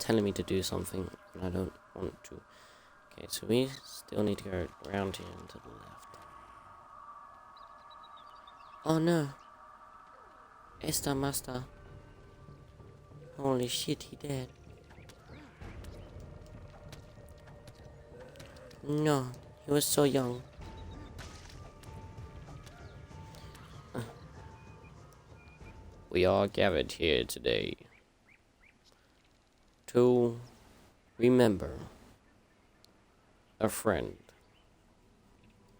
telling me to do something, and I don't want to. Okay, so we still need to go around here and to the left. Oh no! Esta Master. Holy shit, he dead. No, he was so young. We are gathered here today to remember a friend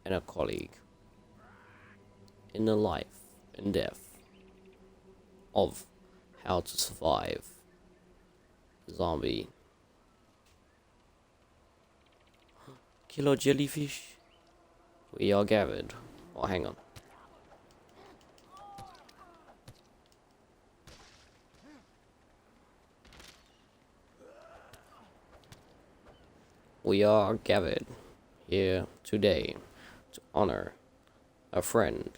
and a colleague in the life and death of how to survive zombie killer jellyfish. We are gathered. Oh, hang on. We are gathered here today to honor a friend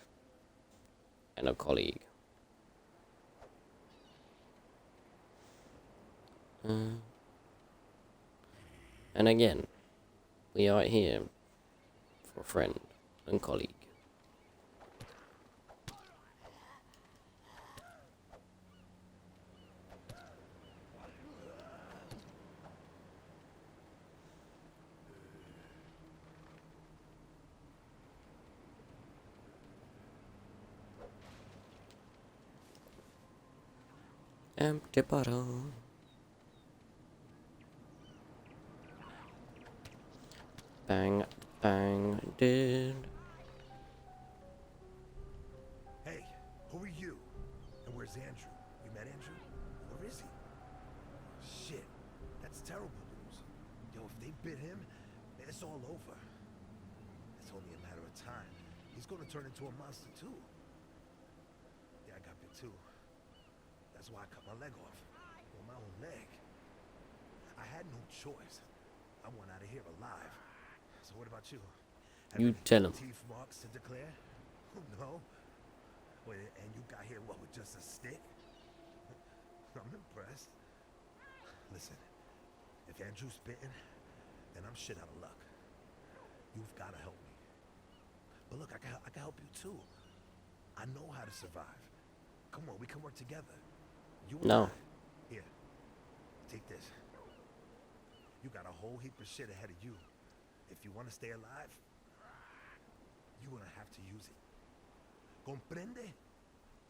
and a colleague. And again, we are here for friend and colleague. Empty bottle. Bang, bang, did. Hey, who are you? And where's Andrew? You met Andrew? Where is he? Shit, that's terrible news. Yo, if they bit him, it's all over. It's only a matter of time. He's gonna turn into a monster too. Yeah, I got bit too. That's why I cut my leg off. Well, my own leg. I had no choice. I want out of here alive. So what about you? You tell him. Teeth marks to declare? No. Wait, and you got here what with just a stick? I'm impressed. Listen, if Andrew's bitten, then I'm shit out of luck. You've got to help me. But look, I can help you too. I know how to survive. Come on, we can work together. You and No. I. Here, take this. You got a whole heap of shit ahead of you. If you want to stay alive, you're gonna have to use it. Comprende?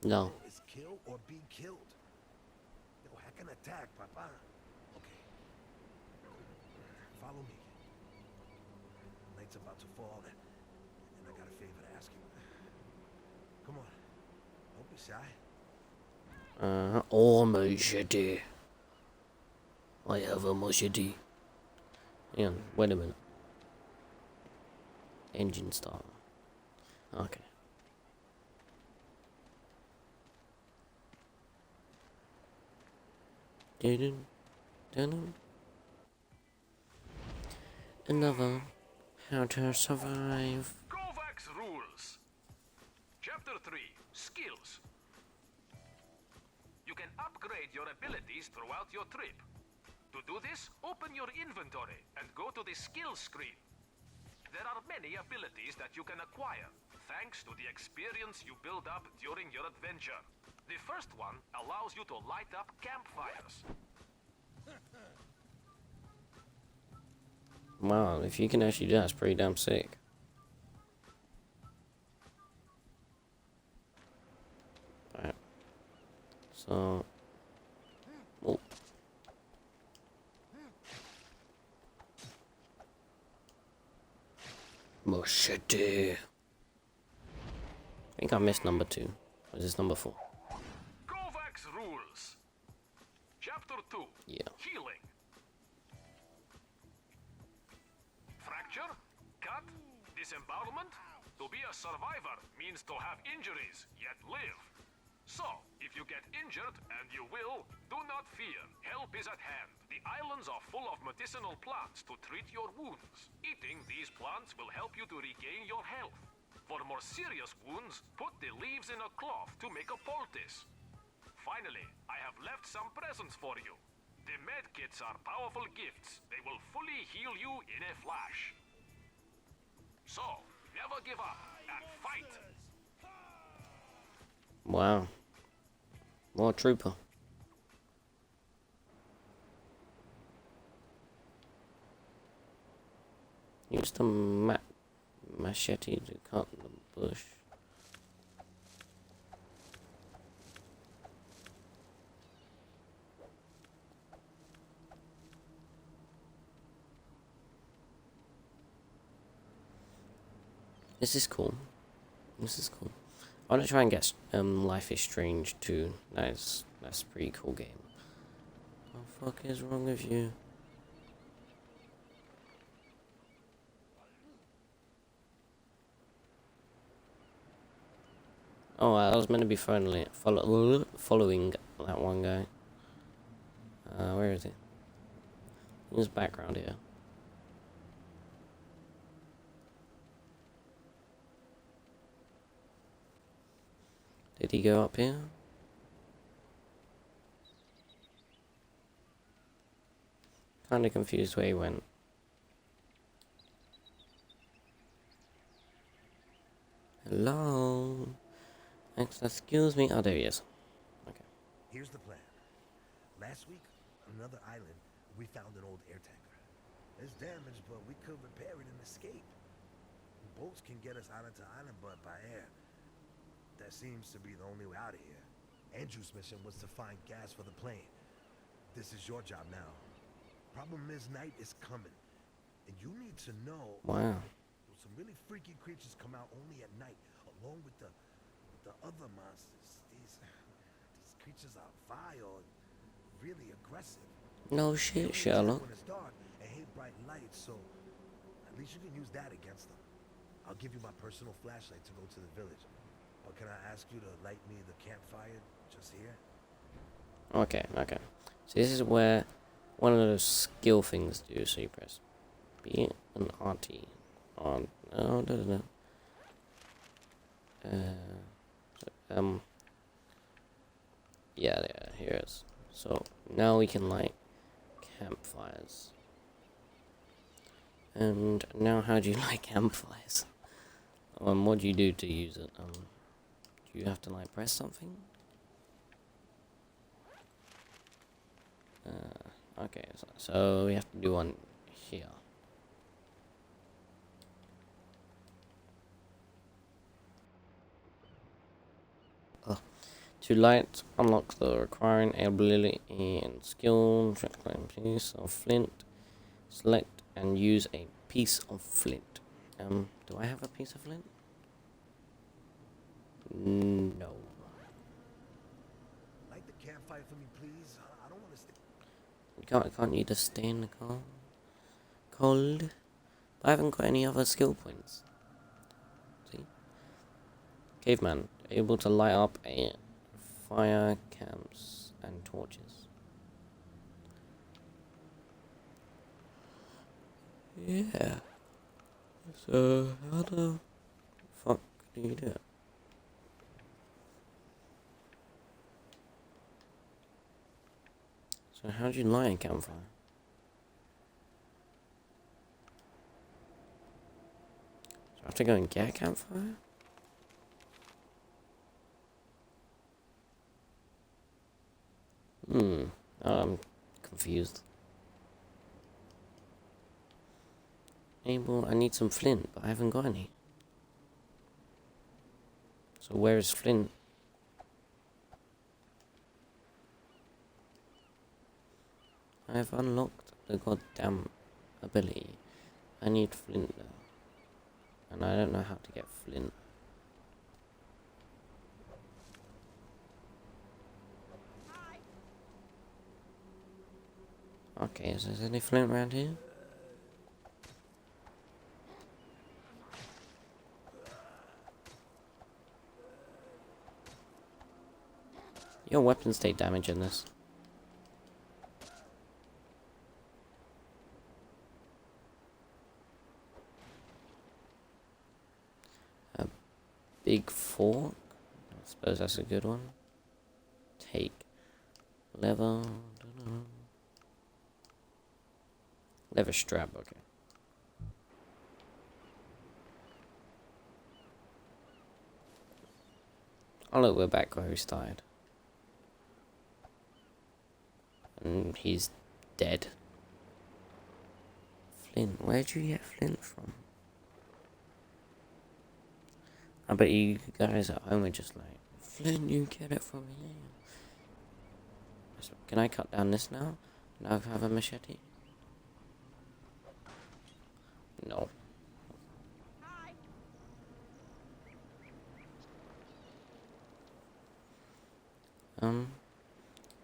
No. It's kill or be killed. Yo, hack an attack, papa. Okay. Follow me. Night's about to fall, and I got a favor to ask you. Come on. Don't be shy. Oh, machete. I have a machete. Hang on, wait a minute. Engine start. Okay. Dun dun. Another how to survive. Kovacs rules. Chapter 3, Skills. You can upgrade your abilities throughout your trip. To do this, open your inventory and go to the skills screen. There are many abilities that you can acquire, thanks to the experience you build up during your adventure. The first one allows you to light up campfires. Wow, if you can actually do that, it's pretty damn sick. Alright. So... Oh. Machete. I think I missed number 2. Or is this number 4? Kovacs rules. Chapter 2, Yeah. Healing. Fracture, cut, disembowelment. To be a survivor means to have injuries, yet live. So, if you get injured, and you will, do not fear. Help is at hand. The islands are full of medicinal plants to treat your wounds. Eating these plants will help you to regain your health. For more serious wounds, put the leaves in a cloth to make a poultice. Finally, I have left some presents for you. The medkits are powerful gifts. They will fully heal you in a flash. So, never give up and fight. Wow. More trooper. Use the machete to cut the bush. This is cool. This is cool. I want to try and get Life is Strange 2. That's a pretty cool game. What the fuck is wrong with you? Oh, I was meant to be following that one guy. Where is he? His background here. Did he go up here? Kinda confused where he went. Hello? Excuse me. Oh, there he is. Okay. Here's the plan. Last week, on another island, we found an old air tanker. It's damaged, but we could repair it and escape. Boats can get us island to island, but by air, that seems to be the only way out of here. Andrew's mission was to find gas for the plane. This is your job now. Problem is, night is coming, and you need to know. Wow. Some really freaky creatures come out only at night, along with the other monsters. These creatures are vile and really aggressive. No shit, Sherlock. When it's dark and hate bright lights, so at least you can use that against them. I'll give you my personal flashlight to go to the village. But can I ask you to light me the campfire just here? Okay, okay. So this is where one of those skill things do. So you press B and RT on. Oh, no. Yeah, here it is. So now we can light campfires. And now, how do you light campfires? What do you do to use it? Do you have to like press something? Okay, so we have to do one here. To light, unlock the requiring ability and skill. Claim piece of flint. Select and use a piece of flint. Do I have a piece of flint? No. Light the campfire for me, please. I don't want to stay. Can't you just stay in the car? Cold? I haven't got any other skill points. See? Caveman, able to light up a fire, camps, and torches. Yeah. So, how the fuck do you do it? So, how do you light a campfire? So, I have to go and get a campfire? I'm confused. Well, I need some flint, but I haven't got any. So where is flint? I have unlocked the goddamn ability. I need flint though. And I don't know how to get flint. Okay, is there any flint around here? Your weapons take damage in this. A big fork? I suppose that's a good one. Take leather. Leather strap, okay. Oh look, we're back where we started. And he's dead. Flint, where'd you get Flint from? I bet you guys at home are just like, Flint, you get it from here. Can I cut down this now? Now I have a machete? No.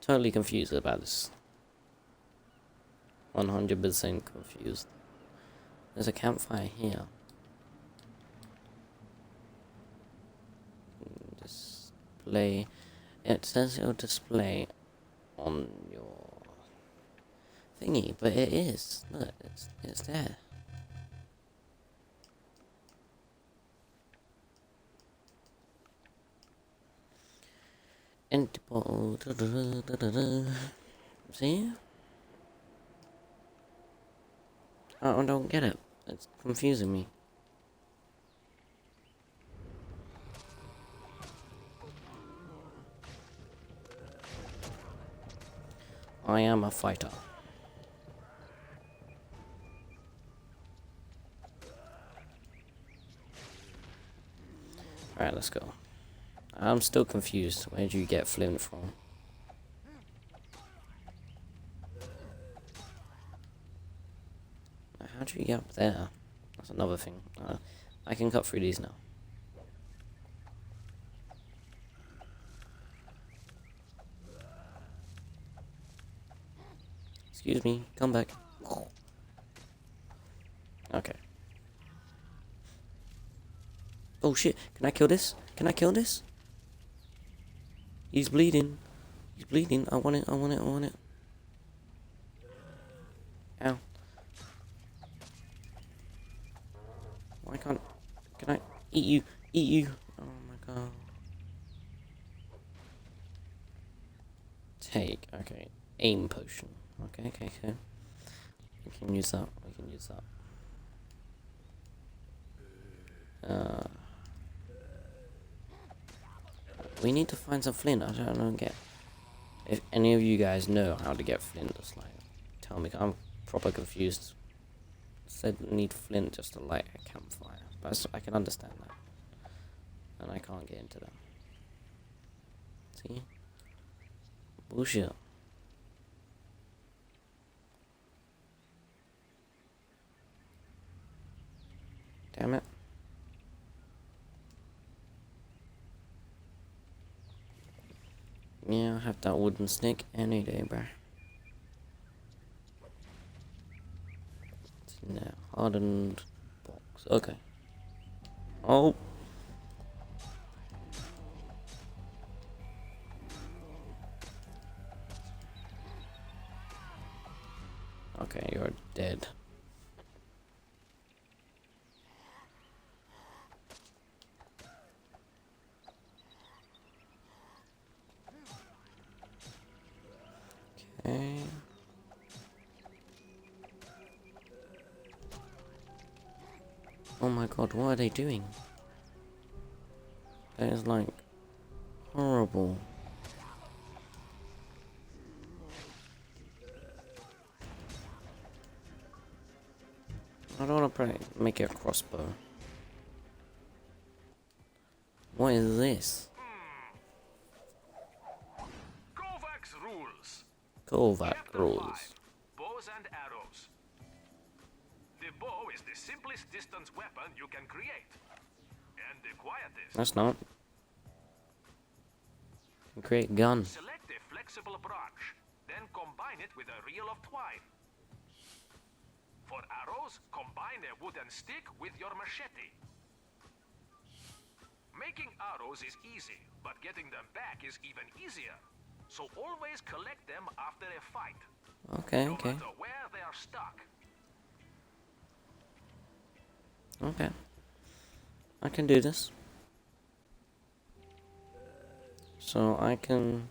Totally confused about this. 100% confused. There's a campfire here. Display. It says it'll display on your thingy, but it is. Look, it's there. Empty bottle. See? I don't get it. It's confusing me. I am a fighter. Alright, let's go. I'm still confused. Where do you get Flint from? How do you get up there? That's another thing. I can cut through these now. Excuse me, come back. Okay. Oh shit, can I kill this? Can I kill this? He's bleeding. He's bleeding. I want it, I want it, I want it. Ow. Why can't... Can I eat you? Eat you. Oh my god. Take. Okay. Aim potion. Okay, okay, okay. We can use that. We can use that. We need to find some flint. I don't get... If any of you guys know how to get flint, just like, tell me. I'm proper confused. Said need flint just to light a campfire. But I can understand that. And I can't get into that. See? Bullshit. Damn it. Yeah, I'll have that wooden stick any day, bruh. It's in there. Hardened box. Okay. Oh. Okay, you're dead. Okay. Oh my god, what are they doing? That is like horrible. I don't want to make it a crossbow. What is this? Kovacs rules. Kovac Chapter rules. 5, bows and arrows. The bow is the simplest distance weapon you can create. And the quietest. That's not. Create gun. Select a flexible branch, then combine it with a reel of twine. For arrows, combine a wooden stick with your machete. Making arrows is easy, but getting them back is even easier. So always collect them after a fight. Okay, No okay. matter where they are stuck. Okay. I can do this. So I can